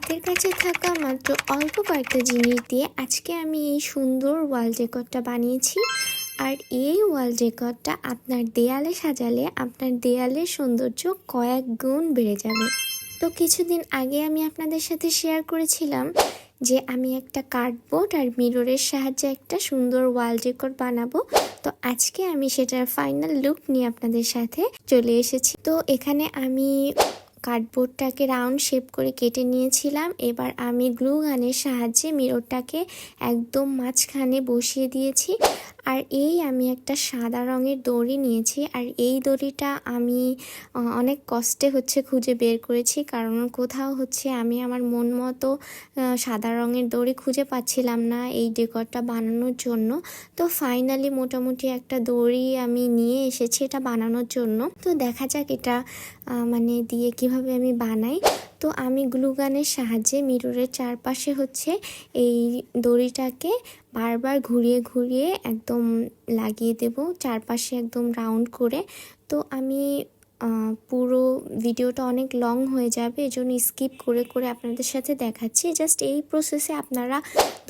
হাতের কাছে থাকা মাত্র অল্প কয়েকটা জিনিস দিয়ে আজকে আমি এই সুন্দর ওয়াল ডেকোরটা বানিয়েছি। আর এই ওয়াল ডেকোরটা আপনার দেয়ালে সাজালে আপনার দেয়ালের সৌন্দর্য কয়েক গুণ বেড়ে যাবে। তো কিছুদিন আগে আমি আপনাদের সাথে শেয়ার করেছিলাম যে আমি একটা কার্ডবোর্ড আর মিররের সাহায্যে একটা সুন্দর ওয়াল ডেকোর বানাবো। তো আজকে আমি সেটার ফাইনাল লুক নিয়ে আপনাদের সাথে চলে এসেছি। তো এখানে আমি কার্ডবোর্ডটাকে রাউন্ড শেপ করে কেটে নিয়েছিলাম। এবার আমি গ্লু গানের সাহায্যে মিররটাকে একদম মাঝখানে বসিয়ে দিয়েছি। আর আমি একটা সাদা রঙের দড়ি নিয়েছি। আর এই দড়িটা আমি অনেক কষ্টে খুঁজে বের করেছি, কারণ কোথাও আমি আমার মন মতো সাদা রঙের দড়ি খুঁজে পাচ্ছিলাম না এই ডেকোরটা বানানোর জন্য। তো ফাইনালি মোটামুটি একটা দড়ি আমি নিয়ে এসেছি এটা বানানোর জন্য। তো দেখা যাক এটা দিয়ে কিভাবে আমি বানাই। তো আমি গ্লু গানের সাহায্যে মিররের চারপাশে এই দড়িটাকে বারবার ঘুরিয়ে ঘুরিয়ে একদম লাগিয়ে দেব, চারপাশে একদম রাউন্ড করে। তো আমি পুরো ভিডিওটা অনেক লং হয়ে যাবে, এজন্য স্কিপ করে করে আপনাদের সাথে দেখাচ্ছি। জাস্ট এই প্রসেসে আপনারা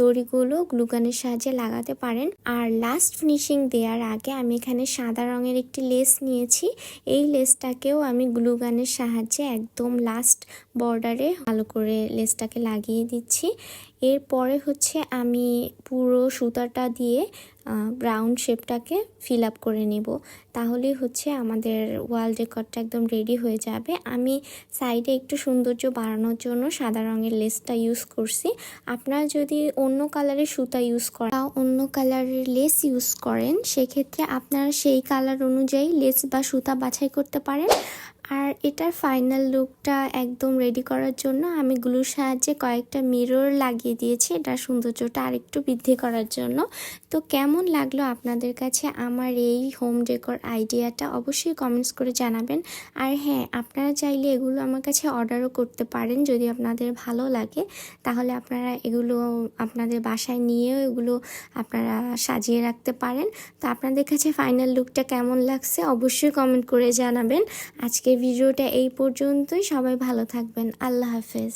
দড়িগুলো গ্লুগানের সাহায্যে লাগাতে পারেন। আর লাস্ট ফিনিশিং দেওয়ার আগে আমি এখানে সাদা রঙের একটি লেস নিয়েছি। এই লেসটাকেও আমি গ্লুগানের সাহায্যে একদম লাস্ট বর্ডারে ভালো করে লেসটাকে লাগিয়ে দিচ্ছি। এরপরে আমি পুরো সুতাটা দিয়ে রাউন্ড শেপটাকে ফিল আপ করে নেব, তাহলেই আমাদের ওয়াল ডেকোরটা একদম রেডি হয়ে যাবে। আমি সাইডে একটু সৌন্দর্য বাড়ানোর জন্য সাদা রঙের লেসটা ইউজ করছি। আপনারা যদি অন্য কালারের সুতা ইউজ করেন বা অন্য কালারের লেস ইউজ করেন, সেক্ষেত্রে আপনারা সেই কালার অনুযায়ী লেস বা সুতা বাছাই করতে পারেন। আর এটার ফাইনাল লুকটা একদম রেডি করার জন্য আমি গ্লুর সাহায্যে কয়েকটা মিরর লাগিয়ে দিয়েছি, এটার সৌন্দর্যটা আরেকটু বৃদ্ধি করার জন্য। তো কেমন লাগলো আপনাদের কাছে আমার এই হোম ডেকোর আইডিয়াটা অবশ্যই কমেন্টস করে জানাবেন। আর হ্যাঁ, আপনারা চাইলে এগুলো আমার কাছে অর্ডারও করতে পারেন। যদি আপনাদের ভালো লাগে তাহলে আপনারা এগুলো আপনাদের বাসায় নিয়েও এগুলো আপনারা সাজিয়ে রাখতে পারেন। তো আপনাদের কাছে ফাইনাল লুকটা কেমন লাগছে অবশ্যই কমেন্ট করে জানাবেন। আজকের ভিডিওটা এই পর্যন্তই। সবাই ভালো থাকবেন। আল্লাহ হাফেজ।